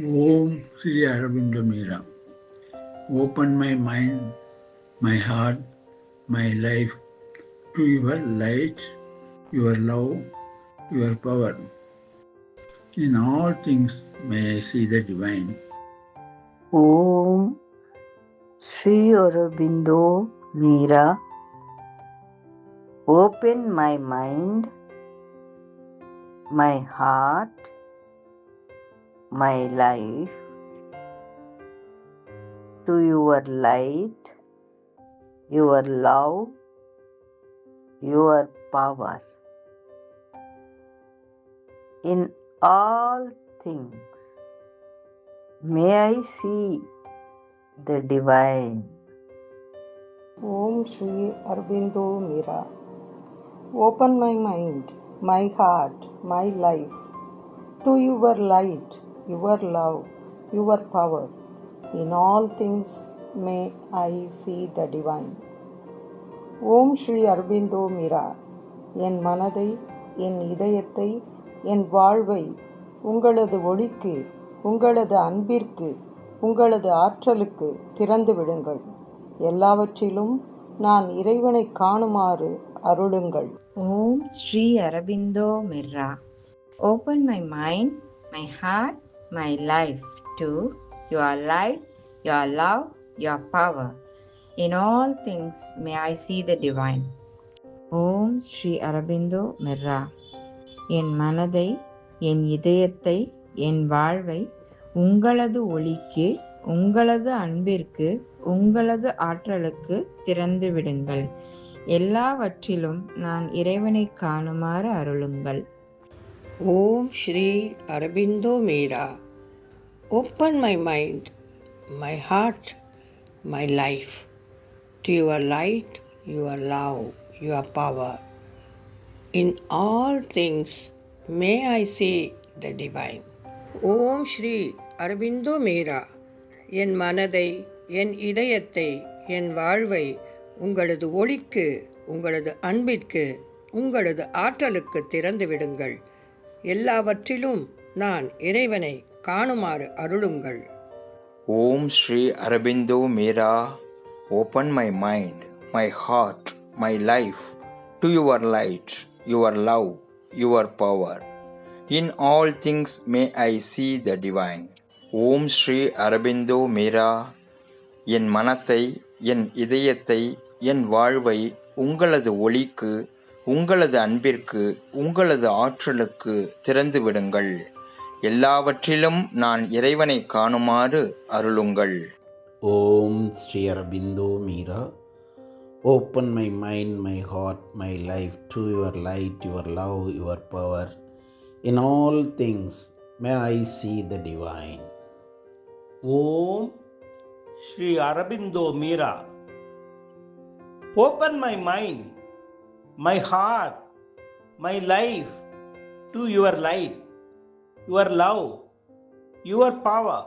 Om Sri Aurobindo Mira. Open my mind, my heart, my life to your light, your love, your power. In all things may I see the divine. Om Sri Aurobindo Mira. Open my mind, my heart, my life to your light, your love, your power. In all things may I see the divine. Om Shri Aurobindo Mira. Open my mind, my heart, my life to your light, your love, your power. In all things may I see the divine. ஓம் ஸ்ரீ அரபிந்தோ மீரா. என் மனதை, என் இதயத்தை, என் வாழ்வை உங்களது ஒளிக்கு, உங்களது அன்பிற்கு, உங்களது ஆற்றலுக்கு திறந்து விடுங்கள். எல்லாவற்றிலும் நான் இறைவனை காணுமாறு அருளுங்கள். ஓம் Sri Aurobindo Mirra. Open my mind, my heart, my life to your light, your love, your power. In all things may I see the divine. ஓம் ஸ்ரீ அரபிந்தோ மிர்ரா. என் மனதை, என் இதயத்தை, என் வாழ்வை உங்களது ஒளிக்கு, உங்களது அன்பிற்கு, உங்களது ஆற்றலுக்கு திறந்து விடுங்கள். எல்லாவற்றிலும் நான் இறைவனை காணுமாறு அருளுங்கள். Om Shri Aurobindo Mira. Open my mind, my heart, my life to your light, your love, your power. In all things may I see the divine. ஓம் ஸ்ரீ அரபிந்தோ மீரா. என் மனதை, என் இதயத்தை, என் வாழ்வை உங்களது ஒளிக்கு, உங்களது அன்பிற்கு, உங்களது ஆற்றலுக்கு திறந்து விடுங்கள். எல்லாவற்றிலும் நான் இறைவனை காணுமாறு அருளுங்கள். Om Sri Aurobindo Mira. Open my mind, my heart, my life to your light, your love, your power. In all things may I see the divine. Om Sri Aurobindo Mira. என் மனத்தை, என் இதயத்தை, என் வாழ்வை உங்களது ஒளிக்கு, உங்களது அன்பிற்கு, உங்களது ஆற்றலுக்கு திறந்து விடுங்கள். எல்லாவற்றிலும் நான் இறைவனை காணுமாறு அருளுங்கள். ஓம் Sri Aurobindo Mirra. Open my mind, my heart, my life to your light, your love, your power. In all things may I see the divine. Om Shri Aurobindo Mira. Open my mind, my heart, my life to your light, your love, your power.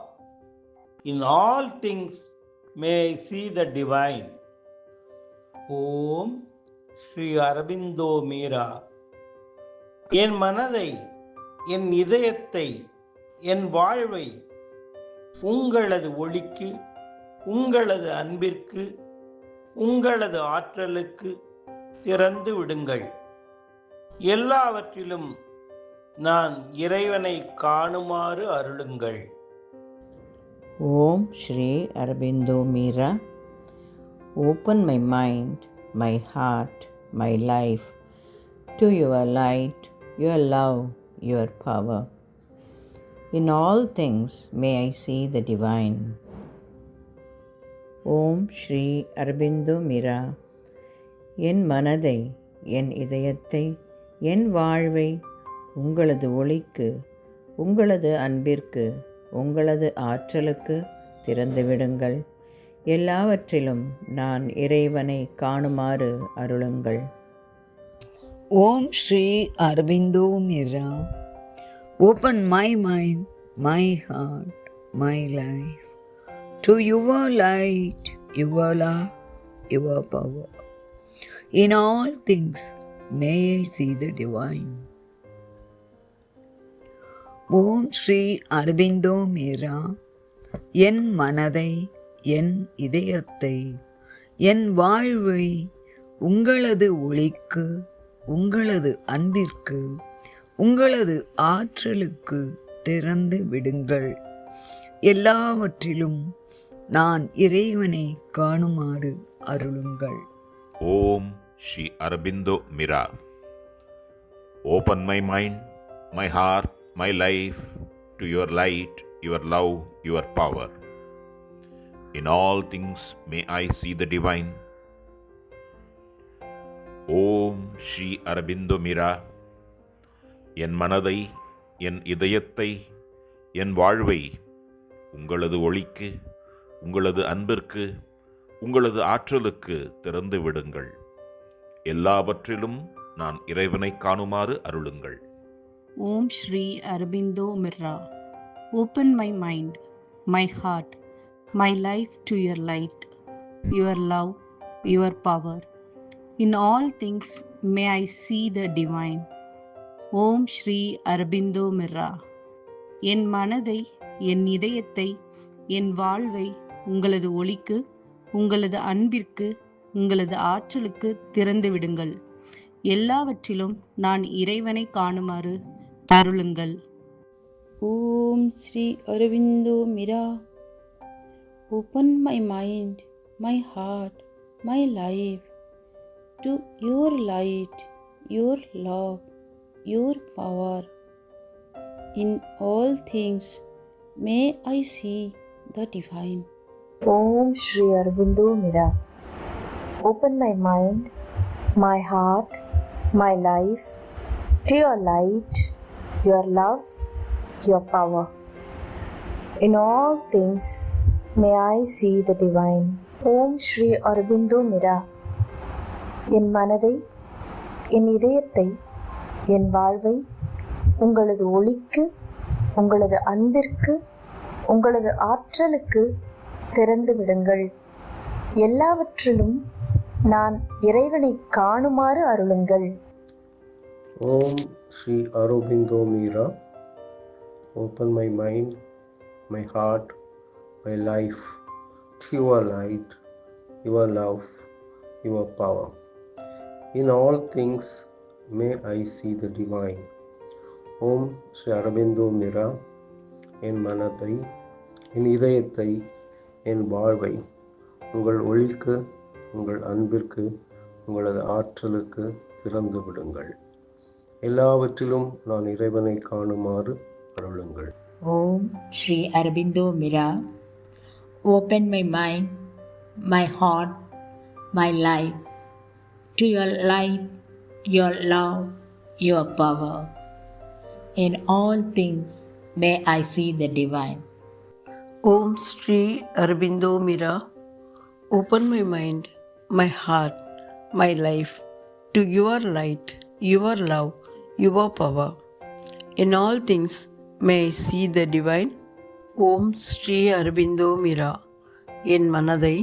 In all things may I see the divine. ஓம் ஸ்ரீ அரபிந்தோ மீரா. என் மனதை, என் இதயத்தை, என் வாழ்வை உங்களது ஒளிக்கு, உங்களது அன்பிற்கு, உங்களது ஆற்றலுக்கு திறந்து விடுங்கள். எல்லாவற்றிலும் நான் இறைவனை காணுமாறு அருளுங்கள். ஓம் Sri Aurobindo Mirra. Open my mind, my heart, my life to your light, your love, your power. In all things may I see the divine. ஓம் ஸ்ரீ அரபிந்தோ மீரா. என் மனதை, என் இதயத்தை, என் வாழ்வை உங்களது ஒளிக்கு, உங்களது அன்பிற்கு, உங்களது ஆற்றலுக்கு திறந்து விடுங்கள். எல்லாவற்றிலும் நான் இறைவனை காணுமாறு அருளுங்கள். ஓம் Sri Aurobindo Mirra. Open my mind, my heart, my life to your light, your love, your power. In all things may I see the divine. ஓம் ஸ்ரீ அரபிந்தோ மீரா. என் மனதை, என் இதயத்தை, என் வாழ்வை உங்களது ஒளிக்கு, உங்களது அன்பிற்கு, உங்களது ஆற்றலுக்கு திறந்து விடுங்கள். எல்லாவற்றிலும் நான் இறைவனை காணுமாறு அருளுங்கள். Om Shri Aurobindo Mira. Open my mind, my heart, my life to your light, your love, your power. In all things may I see the divine. Om Shri Aurobindo Mira. என் மனதை, என் இதயத்தை, என் வாழ்வை உங்களது ஒளிக்கு, உங்களது அன்பிற்கு, உங்களது ஆற்றலுக்கு திறந்து விடுங்கள். எல்லாவற்றிலும் நான் இறைவனை காணுமாறு அருளுங்கள். Om Shri Aurobindo Mira. Open my mind, my heart, my life to your light, your love, your power. In all things may I see the divine. Om Shri Aurobindo Mira. என் மனதை, என் இதயத்தை, என் வாழ்வை உங்களது ஒளிக்கு, உங்களது அன்பிற்கு, உங்களது ஆற்றலுக்கு திறந்து விடுங்கள். எல்லாவற்றிலும் நான் இறைவனை காணுமாறு அருளுங்கள். ஓம் ஸ்ரீ அரவிந்தோ மிரா. Open my mind, my heart, my life to your light, your love, your power. In all things may I see the divine. Om Shri Aurobindo Mira. Open my mind, my heart, my life to your light, your love, your power. In all things may I see the divine. Om Shri Aurobindo Mira. என் மனதை, என் இதயத்தை, என் வாழ்வை உங்களது ஒளிக்கு, உங்களது அன்பிற்கு, உங்களது ஆற்றலுக்கு திறந்து விடுங்கள். எல்லாவற்றிலும் நான் இறைவனை காணுமாறு அருளுங்கள். Om Shri Aurobindo Mira. Open my mind, my heart, my life to your light, your love, your power. In all things may I see the divine. Om Shri Aurobindo Mira. என் மனதை, என் இதயத்தை, என் வாழ்வை உங்கள் ஒளிக்கு, உங்கள் அன்பிற்கு, உங்களது ஆற்றலுக்கு திறந்து விடுங்கள். எல்லாவற்றிலும் நான் இறைவனை காணுமாறு அருளுங்கள். ஓம் Sri Aurobindo Mirra. Open my mind, my heart, my life to your light, your love, your power. In all things may I see the divine. Om Shri Aurobindo Mira. Open my mind, my heart, my life to your light, your love, your power. In all things may I see the divine. Om Shri Aurobindo Mira. என் மனதை,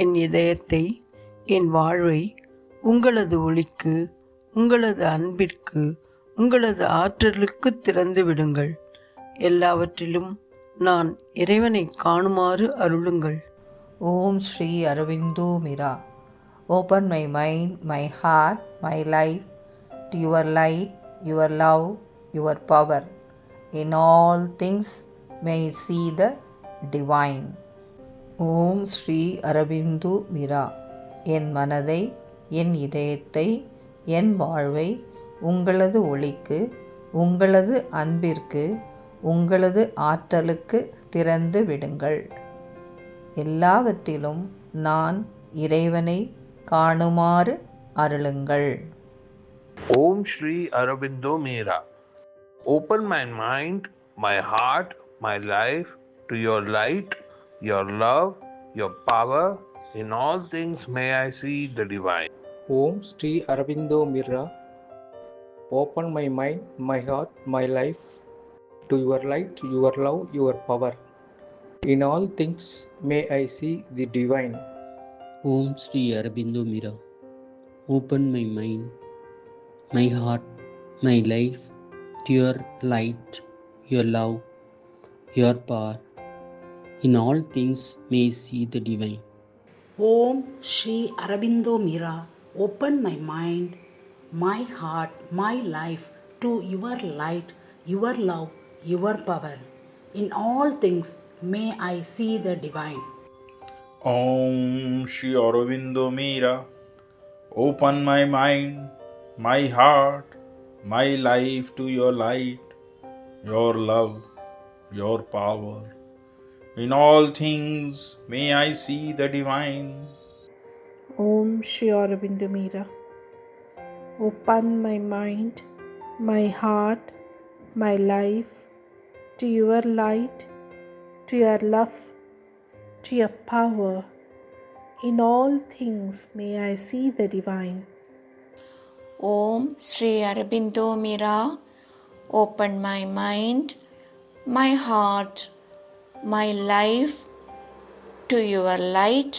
என் இதயத்தை, என் வாழ்வை உங்களது ஒளிக்கு, உங்களது அன்பிற்கு, உங்களது ஆற்றலுக்கு திறந்து விடுங்கள். எல்லாவற்றிலும் நான் இறைவனை காணுமாறு அருளுங்கள். ஓம் Sri Aurobindo Mirra. Open my mind, my heart, my life to your light, your love, your power. In all things may I see the divine. ஓம் ஸ்ரீ அரவிந்தோ மிரா. என் மனதை, என் இதயத்தை, என் வாழ்வை உங்களது ஒளிக்கு, உங்களது அன்பிற்கு, உங்களது ஆற்றலுக்கு திறந்து விடுங்கள். எல்லாவற்றிலும் நான் இறைவனை காணுமாறு அருளுங்கள். Om Shri Aurobindo Mira. Open my mind, my heart, my life to your light, your love, your power. In all things may I see the divine. Om Shri Aurobindo Mira. Open my mind, my heart, my life to your light, your love, your power. In all things may I see the divine. Om Shri Aurobindo Mira. Open my mind, my heart, my life to your light, your love, your power. In all things may I see the divine. Om Shri Aurobindo Mira, open my mind, my heart, my life to your light, your love, your power. In all things may I see the divine. Om Shri Aurobindo Mira, open my mind, my heart, my life to your light, your love, your power. In all things may I see the divine. Om Shri Aurobindo Mira, open my mind, my heart, my life to your light, to your love, to your power. In all things may I see the divine. Om Shri Aurobindo Mira, open my mind, my heart, my life to your light,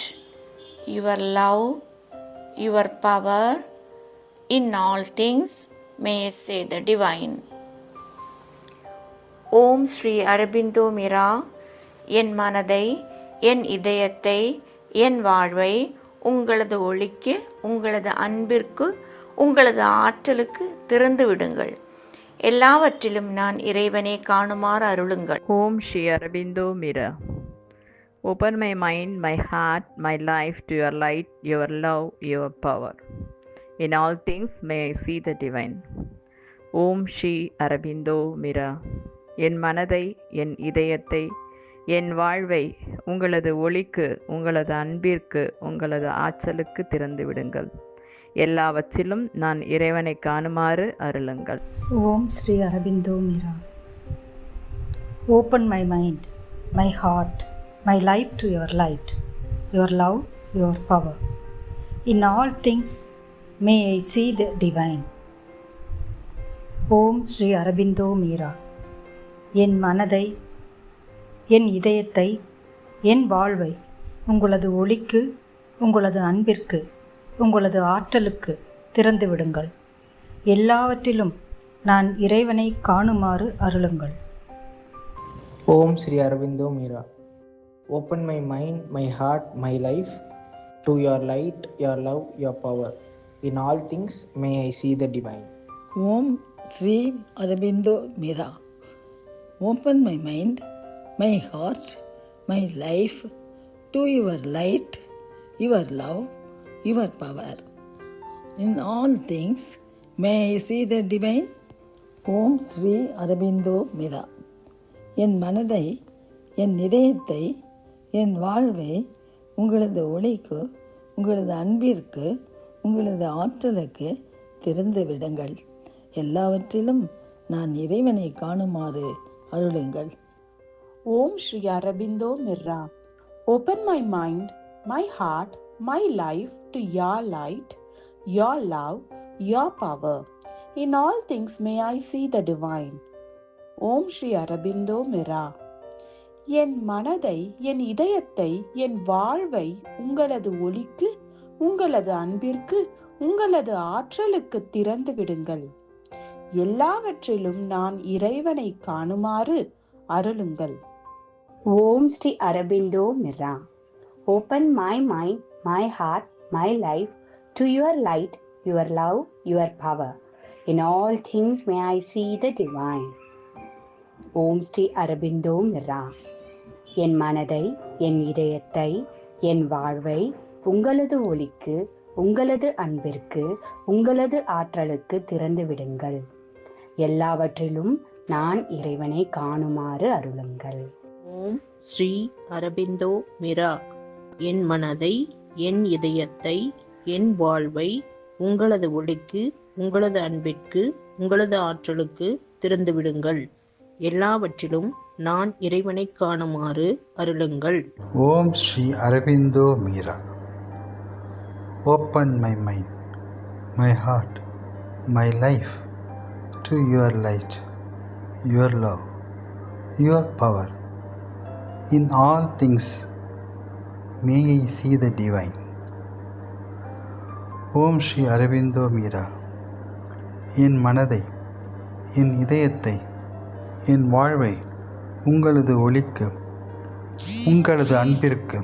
your love, your power. In all things may I see the divine. ஓம் ஸ்ரீ அரபிந்தோ மிரா, என் மனதை, என் இதயத்தை, என் வாழ்வை உங்களது ஒளிக்கு, உங்களது அன்பிற்கு, உங்களது ஆற்றலுக்கு திறந்து விடுங்கள். எல்லாவற்றிலும் நான் இறைவனை காணுமாறு அருளுங்கள். Om Shri Aurobindo Mira, open my mind, my heart, my life to your light, your love, your power. In all things may I see the divine. Om Shri Aurobindo Mira, என் மனதை, என் இதயத்தை, என் வாழ்வை உங்களது ஒளிக்கு, உங்களது அன்பிற்கு, உங்களது ஆற்றலுக்கு திறந்து விடுங்கள். எல்லாவற்றிலும் நான் இறைவனை காணுமாறு அருளுங்கள். ஓம் Sri Aurobindo Mirra, open my mind, my heart, my life to your light, your love, your power. In all things may I see the divine. ஓம் ஸ்ரீ அரபிந்தோ மீரா, என் மனதை, என் இதயத்தை, என் வாழ்வை உங்களது ஒளிக்கு, உங்களது அன்பிற்கு, உங்களது ஆற்றலுக்கு திறந்து விடுங்கள். எல்லாவற்றிலும் நான் இறைவனை காணுமாறு அருளுங்கள். ஓம் Sri Aurobindo Mirra, open my mind, my heart, my life to your light, your love, your power. In all things may I see the divine. Om Sri Aurobindo Mirra, open my mind, my heart, my life to your light, your love, your power. In all things may I see the divine. ஓம் ஸ்ரீ அரபிந்தோ மீரா, என் மனதை, என் இதயத்தை, என் வாழ்வை உங்களது ஒளிக்கு, உங்களது அன்பிற்கு, உங்களது ஆற்றலுக்கு திறந்து விடுங்கள். எல்லாவற்றிலும் நான் இறைவனை காணுமாறு அருளுங்கள். Om Shri Aurobindo Mira, open my mind, my heart, my life to your light, your love, your power. In all things may I see the divine. Om Shri Aurobindo Mira, என் மனதை, என் இதயத்தை, என் வாழ்வை உங்களது ஒளிக்கு, உங்களது அன்பிற்கு, உங்களது ஆற்றலுக்கு திறந்து விடுங்கள். எல்லாவற்றிலும் நான் இறைவனை காணுமாறு அருளுங்கள். ஓம் Sri Aurobindo Mirra, open my mind, my heart, my life to your light, your love, your power. In all things may I see the divine. ஓம் ஸ்ரீ அரபிந்தோ மிரா, என் மனதை, என் இதயத்தை, என் வாழ்வை உங்களது ஒளிக்கு, உங்களது அன்பிற்கு, உங்களது ஆற்றலுக்கு திறந்து விடுங்கள். எல்லாவற்றிலும் நான் இறைவனை காணுமாறு அருளுங்கள். ஓம் ஸ்ரீ அரபிந்தோ மிரா, என் மனதை, என் இதயத்தை, என் வாழ்வை உங்களது ஒளிக்கு, உங்களது அன்பிற்கு, உங்களது ஆற்றலுக்கு திறந்து விடுங்கள். எல்லாவற்றிலும் நான் இறைவனை காணுமாறு அருளுங்கள். ஓம் Sri Aurobindo Mirra, open my mind, my heart, my life to your light, your love, your power. In all things may I see the divine. ஓம் ஸ்ரீ அரபிந்தோ மீரா, என் மனதை, என் இதயத்தை, என் வாழ்வை உங்களது ஒளிக்கு, உங்களது அன்பிற்கு,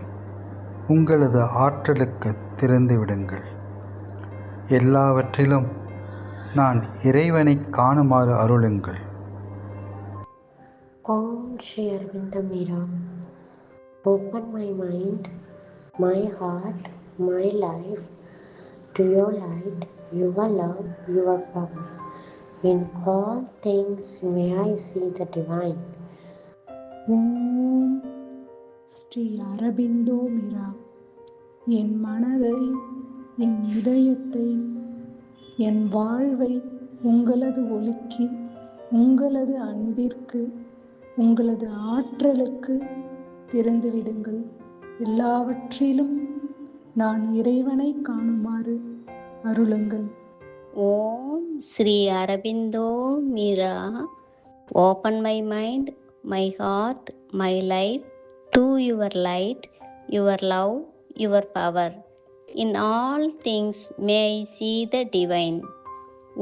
உங்களது ஆற்றலுக்கு திறந்து விடுங்கள். எல்லாவற்றிலும் நான் இறைவனை காணுமாறு அருளுங்கள். ஓம் Sri Aravind Mirra. Open my mind, my heart, my life to your light, your love, your power. In all things may I see the divine. ஓம் ஸ்ரீ அரபிந்தோ மிரா. என் மனதை, என் இதயத்தை, என் வாழ்வை உங்களது ஒளிக்கு, உங்களது அன்பிற்கு, உங்களது ஆற்றலுக்கு திறந்துவிடுங்கள். எல்லாவற்றிலும் நான் இறைவனை காணுமாறு அருளுங்கள். ஓம் Sri Aurobindo Mirra. Open my mind, my heart, my life to your light, your love, your power. In all things may I see the divine.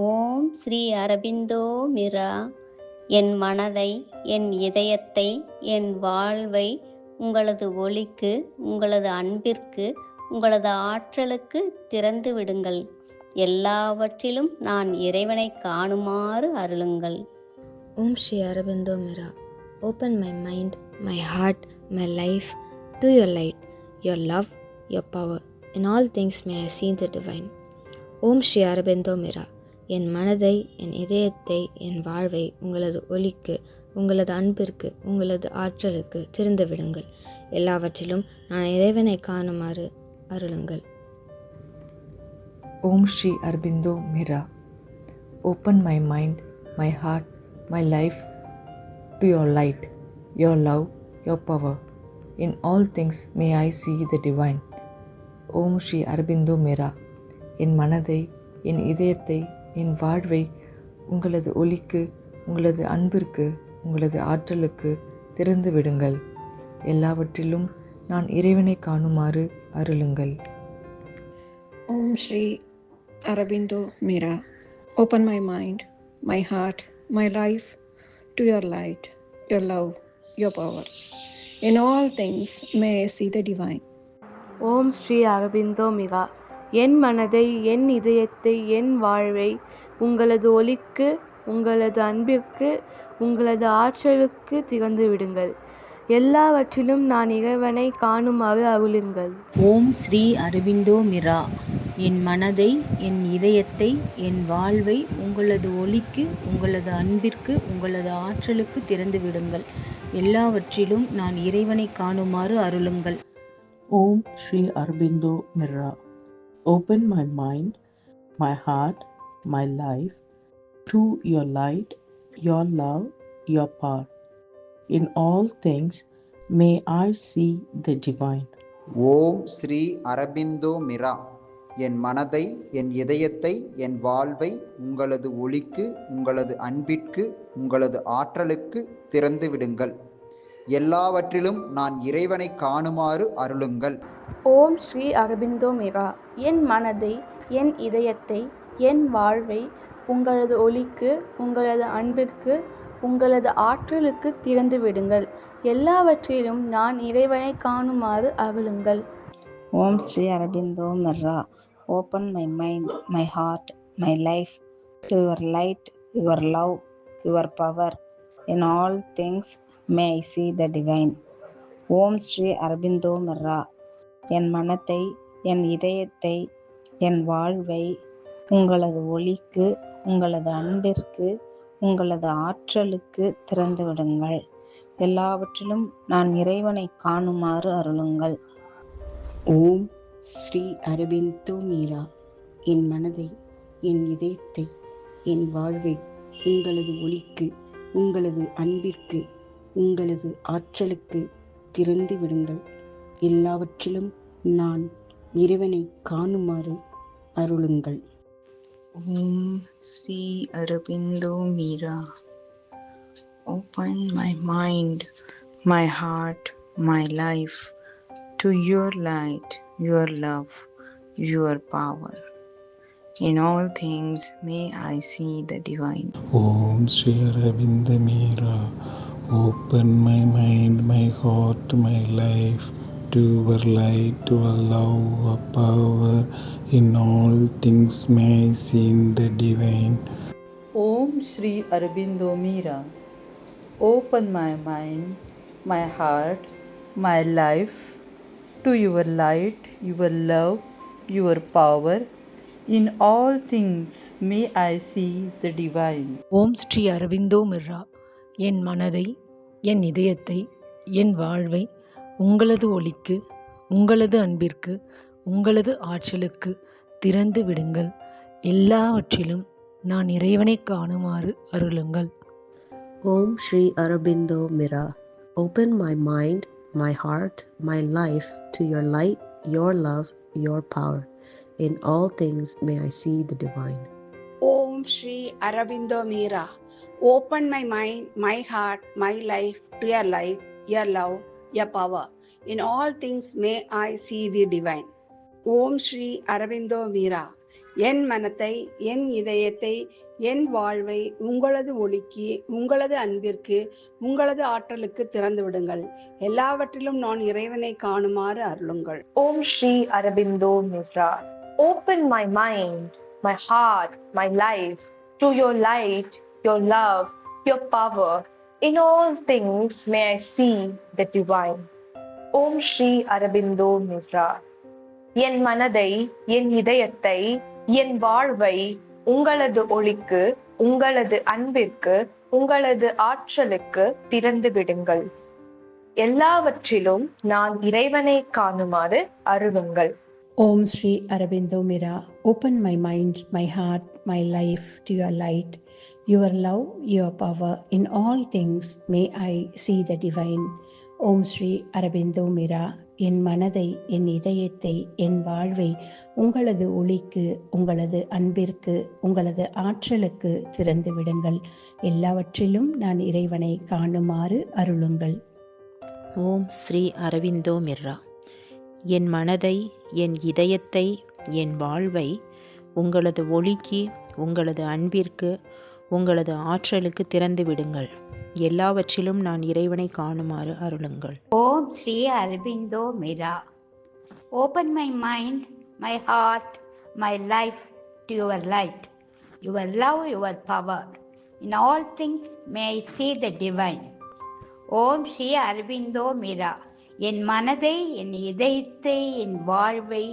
ஓம் ஸ்ரீ அரபிந்தோ மீரா. என் மனதை, என் இதயத்தை, என் வாழ்வை உங்களது ஒளிக்கு, உங்களது அன்பிற்கு, உங்களது ஆற்றலுக்கு திறந்து விடுங்கள். எல்லாவற்றிலும் நான் இறைவனை காணுமாறு அருளுங்கள். ஓம் Sri Aurobindo Mirra. Open my mind, my heart, my life to your light, your love, your power. In all things may I see the divine. ஓம் ஸ்ரீ அரபிந்தோ மிரா. என் மனதை, என் இதயத்தை, என் வாழ்வை உங்களது ஒளிக்கு, உங்களது அன்பிற்கு, உங்களது ஆற்றலுக்கு திறந்து விடுங்கள். எல்லாவற்றிலும் நான் இறைவனை காணுமாறு அருளுங்கள். ஓம் Sri Aurobindo Mirra. Open my mind, my heart, my life to your light, your love, your power. In all things may I see the divine. ஓம் ஸ்ரீ அரபிந்தோ மிரா. என் மனதை, என் இதயத்தை, என் வாழ்வை உங்களது ஒளிக்கு, உங்களது அன்பிற்கு, உங்களது ஆற்றலுக்கு திறந்து விடுங்கள். எல்லாவற்றிலும் நான் இறைவனை காணுமாறு அருளுங்கள். ஓம் ஸ்ரீ அரபிந்தோ மிரா. Open my mind, my heart, my life to your light, your love, your power. In all things may I see the divine. ஓம் ஸ்ரீ அரபிந்தோ மிரா. என் மனதை, என் இதயத்தை, என் வாழ்வை உங்களது ஒளிக்கு, உங்களது அன்பிற்கு, உங்களது ஆற்றலுக்கு திறந்து விடுங்கள். எல்லாவற்றிலும் நான் இறைவனை காணுமாறு அருளுங்கள். ஓம் ஸ்ரீ அரபிந்தோ மிரா. என் மனதை, என் இதயத்தை, என் வாழ்வை உங்களது ஒளிக்கு, உங்களது அன்பிற்கு, உங்களது ஆற்றலுக்கு திறந்து விடுங்கள். எல்லாவற்றிலும் நான் இறைவனை காணுமாறு அருளுங்கள். ஓம் Sri Aurobindo Mirra. Open my mind, my heart, my life to your light, your love, your power. In all things may I see the divine. ஓம் ஸ்ரீ அரபிந்தோ மிரா. என் மனதை, என் இதயத்தை, என் வாழ்வை உங்களது ஒளிக்கு, உங்களது அன்பிற்கு, உங்களது ஆற்றலுக்கு திறந்து விடுங்கள். எல்லாவற்றிலும் நான் இறைவனை காணுமாறு அருளுங்கள். ஓம் ஸ்ரீ அரபிந்தோ மிரா. என் மனதை, என் இதயத்தை, என் வாழ்வை உங்களது ஒளிக்கு, உங்களது அன்பிற்கு, உங்களது ஆற்றலுக்கு திறந்து விடுங்கள். எல்லாவற்றிலும் நான் இறைவனை காணுமாறு அருளுங்கள். ஓம் Sri Aurobindo Mirra. Open my mind, my heart, my life to your light, your love, your power. In all things may I see the divine. ஓம் ஸ்ரீ அரபிந்தோ மிரா. என் மனத்தை, என் இதயத்தை, என் வாழ்வை உங்களது ஒளிக்கு, உங்களது அன்பிற்கு, உங்களது ஆற்றலுக்கு திறந்து விடுங்கள். எல்லாவற்றிலும் நான் இறைவனை காணுமாறு அருளுங்கள். ஓம் ஸ்ரீ அரபிந்தோ மீரா. என் மனதை, என் இதயத்தை, என் வாழ்வை உங்களது ஒளிக்கு, உங்களது அன்பிற்கு, உங்களது ஆற்றலுக்கு திறந்து விடுங்கள். எல்லாவற்றிலும் நான் இறைவனை காணுமாறு அருளுங்கள். ஓம் Sri Aurobindo Mirra. Open my mind, my heart, my life to your light, your love, your power. In all things may I see the divine. Om Sri Aravinda Mira. Open my mind, my heart, my life to your light, to your love, your power. In all things may I see the divine. Om Sri Aurobindo Mira. Open my mind, my heart, my life to your light, your love, your power. In all things may I see the divine. ஓம் ஸ்ரீ அரவிந்தோ மிர்ரா. என் மனதை, என் இதயத்தை, என் வாழ்வை உங்களது ஒளிக்கு, உங்களது அன்பிற்கு, உங்களது ஆற்றலுக்கு திறந்து விடுங்கள். எல்லாவற்றிலும் நான் இறைவனை காணுமாறு அருளுங்கள். Om Shri Aurobindo Mira. Open my mind, my heart, my life to your light, your love, your power. In all things may I see the divine. Om Shri Aurobindo Mira. Open my mind, my heart, my life to your life, your love, your power. In all things may I see the divine. Om Shri Aurobindo Mira. என் மனத்தை, என் இதயத்தை, என் வாழ்வை உங்களது ஒளிக்கு, உங்களது அன்பிற்கு, உங்களது ஆற்றலுக்கு திறந்து விடுங்கள். எல்லாவற்றிலும் நான் இறைவனை காணுமாறு அருளுங்கள். Om Shri Aurobindo Mira. Open my mind, my heart, my life to your light, your love, your power. In all things may I see the divine. Om Shri Aurobindo Mira. என் மனதை, என் இதயத்தை, என் வாழ்வை உங்களது ஒளிக்கு, உங்களது அன்பிற்கு, உங்களது ஆற்றலுக்கு திறந்து விடுங்கள். எல்லாவற்றிலும் நான் இறைவனை காணுமாறு அருளுங்கள். Om Sri Aurobindo Mira. Open my mind, my heart, my life to your light, your love, your power. In all things may I see the divine. Om Sri Aurobindo Mira. என் மனதை, என் இதயத்தை, என் வாழ்வை உங்களது ஒளிக்கு, உங்களது அன்பிற்கு, உங்களது ஆற்றலுக்கு திறந்து விடுங்கள். எல்லாவற்றிலும் நான் இறைவனை காணுமாறு அருளுங்கள். ஓம் ஸ்ரீ அரவிந்தோ மிர்ரா. என் மனதை, என் இதயத்தை, என் வாழ்வை உங்களது ஒளிக்கு, உங்களது அன்பிற்கு, உங்களது ஆற்றலுக்கு திறந்து விடுங்கள். எல்லாவற்றிலும் நான் இறைவனை காணுமாறு அருளுங்கள். ஓம் ஸ்ரீ அரபிந்தோ மிரா. Open my mind, my heart, my life to your light, your love, your power. In all things may I see the divine. ஓம் ஸ்ரீ அரபிந்தோ மிரா. என் மனதை, என் இதயத்தை, என் வாழ்வை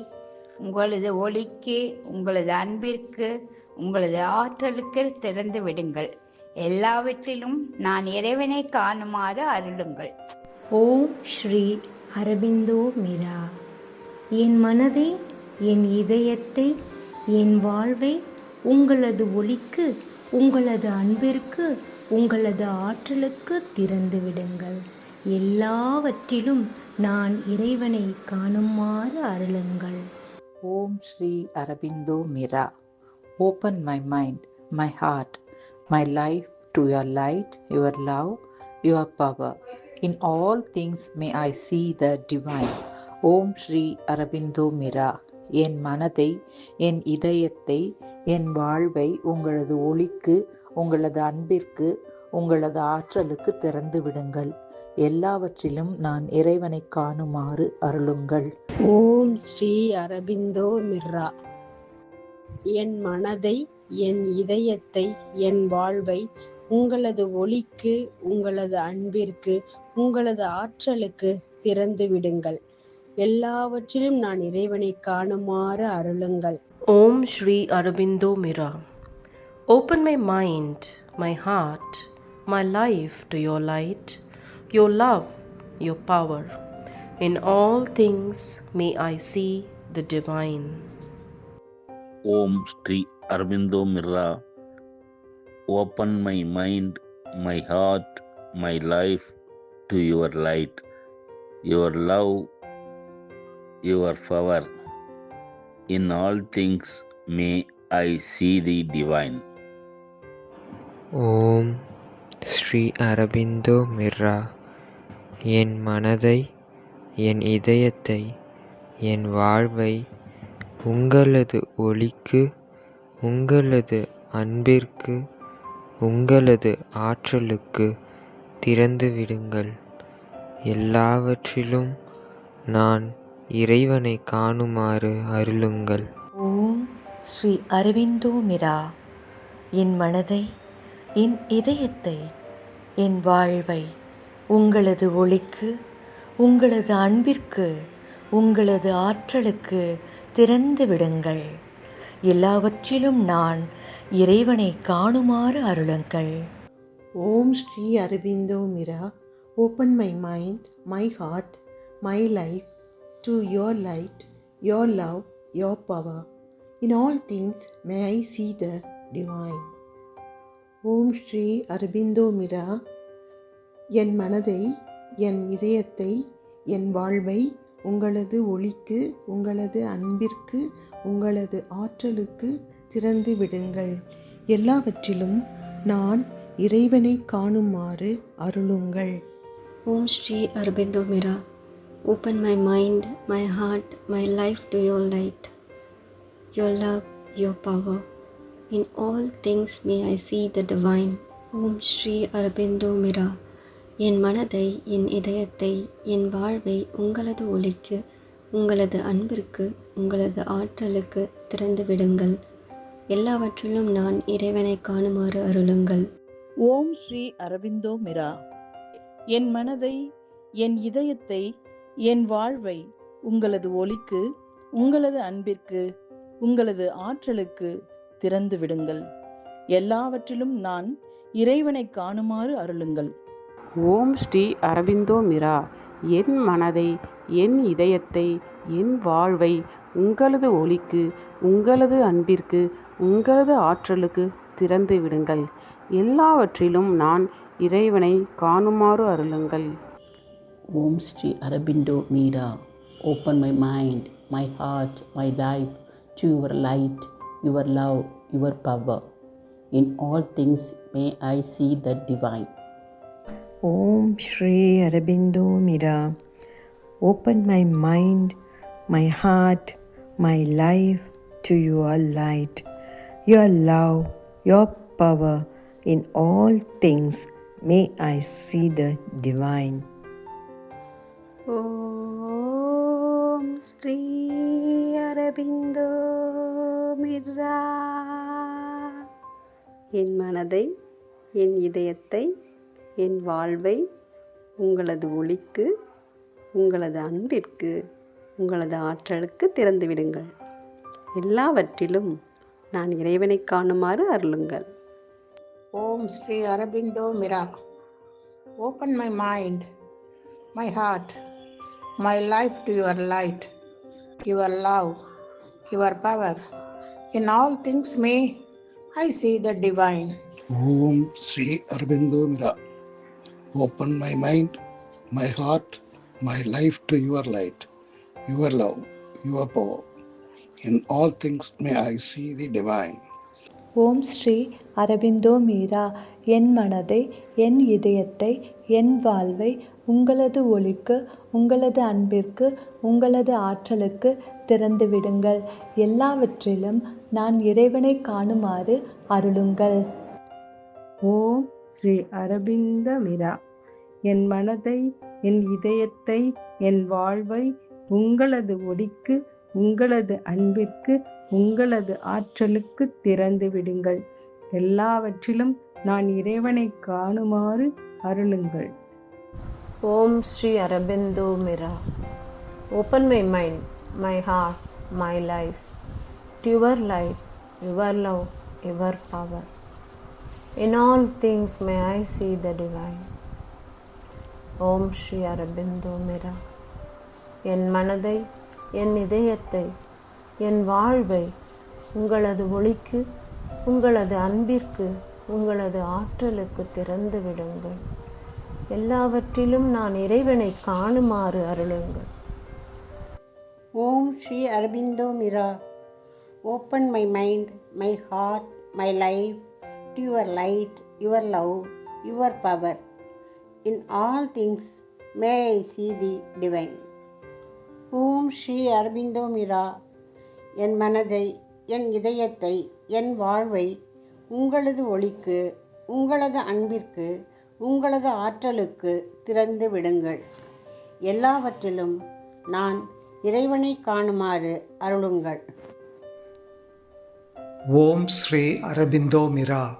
உங்களது ஒளிக்கு, உங்களது அன்பிற்கு, உங்களது ஆற்றலுக்கு திறந்து விடுங்கள். எல்லாவற்றிலும் நான் இறைவனை காணுமாறு அருளுங்கள். ஓம் ஸ்ரீ அரபிந்தோ மிரா. என் மனதை, என் இதயத்தை, என் வாழ்வை உங்களது ஒளிக்கு, உங்களது அன்பிற்கு, உங்களது ஆற்றலுக்கு திறந்து விடுங்கள். எல்லாவற்றிலும் நான் இறைவனை காணுமாறு அருளுங்கள். Om Shri Aurobindo Mira. Open my mind, my heart, my life to your light, your love, your power. In all things may I see the divine. Om Shri Aurobindo Mira. என் மனதை, என் இதயத்தை, என் வாழ்வை உங்களது ஒளிக்கு, உங்களது அன்பிற்கு, உங்களது ஆற்றலுக்கு திறந்து விடுங்கள். எல்லாவற்றிலும் நான் இறைவனை காணுமாறு அருளுங்கள். ஓம் ஸ்ரீ அரபிந்தோ மிர்ரா. என் மனதை, என் இதயத்தை, என் வாழ்வை உங்களது ஒளிக்கு, உங்களது அன்பிற்கு, உங்களது ஆற்றலுக்கு திறந்து விடுங்கள். எல்லாவற்றிலும் நான் இறைவனை காணுமாறு அருளுங்கள். Om Shri Aurobindo Mira. Open my mind, my heart, my life to your light, your love, your power. In all things may I see the divine. Om Shri Aurobindo Mira. Open my mind, my heart, my life to your light, your love, your power. In all things may I see the divine. ஓம் ஸ்ரீ அரபிந்தோ மிர்ரா. என் மனதை, என் இதயத்தை, என் வாழ்வை உங்களது ஒளிக்கு, உங்களது அன்பிற்கு உங்களது ஆற்றலுக்கு திறந்து விடுங்கள். எல்லாவற்றிலும் நான் இறைவனை காணுமாறு அருளுங்கள். ஓம் ஸ்ரீ அரவிந்தோ மிரா. என் மனதை, என் இதயத்தை, என் வாழ்வை உங்களது ஒளிக்கு, உங்களது அன்பிற்கு, உங்களது ஆற்றலுக்கு திறந்து விடுங்கள். எல்லாவற்றிலும் நான் இறைவனை காணுமாறு அருளுங்கள். ஓம் Sri Aurobindo Mirra. Open my mind, my heart, my life to your light, your love, your power. In all things may I see the divine. ஓம் ஸ்ரீ அரவிந்தோ மிரா. என் மனதை, என் இதயத்தை, என் வாழ்வை உங்களது ஒளிக்கு, உங்களது அன்பிற்கு, உங்களது ஆற்றலுக்கு திறந்து விடுங்கள். எல்லாவற்றிலும் நான் இறைவனை காணுமாறு அருளுங்கள். Om Shri Aurobindo Mira. Open my mind, my heart, my life to your light, your love, your power. In all things may I see the divine. Om Shri Aurobindo Mira. என் மனதை, என் இதயத்தை, என் வாழ்வை உங்களது ஒளிக்கு, உங்களது அன்பிற்கு, உங்களது ஆற்றலுக்கு திறந்து விடுங்கள். எல்லாவற்றிலும் நான் இறைவனை காணுமாறு அருளுங்கள். ஓம் ஸ்ரீ அரவிந்தோ மிரா. என் மனதை, என் இதயத்தை, என் வாழ்வை உங்களது ஒளிக்கு, உங்களது அன்பிற்கு, உங்களது ஆற்றலுக்கு திறந்து விடுங்கள். எல்லாவற்றிலும் நான் இறைவனை காணுமாறு அருளுங்கள். ஓம் ஸ்ரீ அரவிந்தோ மிரா. என் மனதை, என் இதயத்தை, என் வாழ்வை உங்களது ஒளிக்கு, உங்களது அன்பிற்கு, உங்களது ஆற்றலுக்கு திறந்து விடுங்கள். எல்லாவற்றிலும் நான் இறைவனை காணுமாறு அருளுங்கள். ஓம் Shri Aurobindo Mirra. Open my mind, my heart, my life to your light, your love, your power. In all things may I see the divine. Om Shri Aurobindo Mira. Open my mind, my heart, my life to your light, your love, your power. In all things may I see the divine. Om Shri Aurobindo Mira. என் மனதை, என் இதயத்தை, என் வாழ்வை உங்களது ஒளிக்கு, உங்களது அன்பிற்கு, உங்களது ஆற்றலுக்கு திறந்து விடுங்கள். எல்லாவற்றிலும் நான் இறைவனை காணுமாறு அருளுங்கள். ஓம் Sri Aurobindo Mirra. Open my mind, my heart, my life to your light, your love, your power. In all things may I see the divine. Om Sri Aurobindo Mira. Open my mind, my heart, my life to your light, your love, your power. In all things may I see the divine. ஓம் ஸ்ரீ அரபிந்தோ மீரா. என் மனதை, என் இதயத்தை, என் வாழ்வை உங்களது ஒளிக்கு, உங்களது அன்பிற்கு, உங்களது ஆற்றலுக்கு திறந்து விடுங்கள். எல்லாவற்றிலும் நான் இறைவனை காணுமாறு அருளுங்கள். ஓம் ஸ்ரீ அரபிந்த மிரா. என் மனதை, என் இதயத்தை, என் வாழ்வை உங்களது ஒளிக்கு, உங்களது அன்பிற்கு, உங்களது ஆற்றலுக்கு திறந்து விடுங்கள். எல்லாவற்றிலும் நான் இறைவனை காணுமாறு அருளுங்கள். ஓம் Sri Aurobindo Mirra. Open my mind, my heart, my life to your light, your love, your power. In all things may I see the divine. ஓம் ஸ்ரீ அரபிந்தோ மிரா. என் மனதை, என் இதயத்தை, என் வாழ்வை உங்களது ஒளிக்கு, உங்களது அன்பிற்கு, உங்களது ஆற்றலுக்கு திறந்து விடுங்கள். எல்லாவற்றிலும் நான் இறைவனை காணுமாறு அருளுங்கள். ஓம் Sri Aurobindo Mirra. Open my mind, my heart, my life to your light, your love, your power. In all things may I see the divine. ஓம் ஸ்ரீ அரபிந்தோ மிரா. என் மனதை, என் இதயத்தை, என் வாழ்வை உங்களது ஒளிக்கு, உங்களது அன்பிற்கு, உங்களது ஆற்றலுக்கு திறந்து விடுங்கள். எல்லாவற்றிலும் நான் இறைவனை காணுமாறு அருளுங்கள். ஓம் Sri Aurobindo Mirra.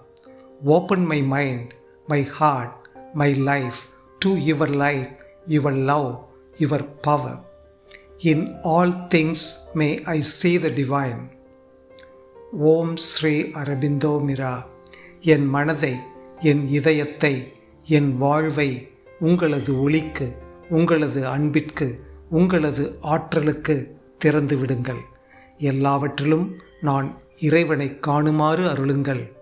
Open my mind, my heart, my life to your light, your love, your power. In all things may I see the divine. ஓம் ஸ்ரீ அரபிந்தோ மிரா. என் மனதை, என் இதயத்தை, என் வாழ்வை உங்களது ஒளிக்கு, உங்களது அன்பிற்கு, உங்களது ஆற்றலுக்கு திறந்து விடுங்கள். எல்லாவற்றிலும் நான் இறைவனை காணுமாறு அருளுங்கள்.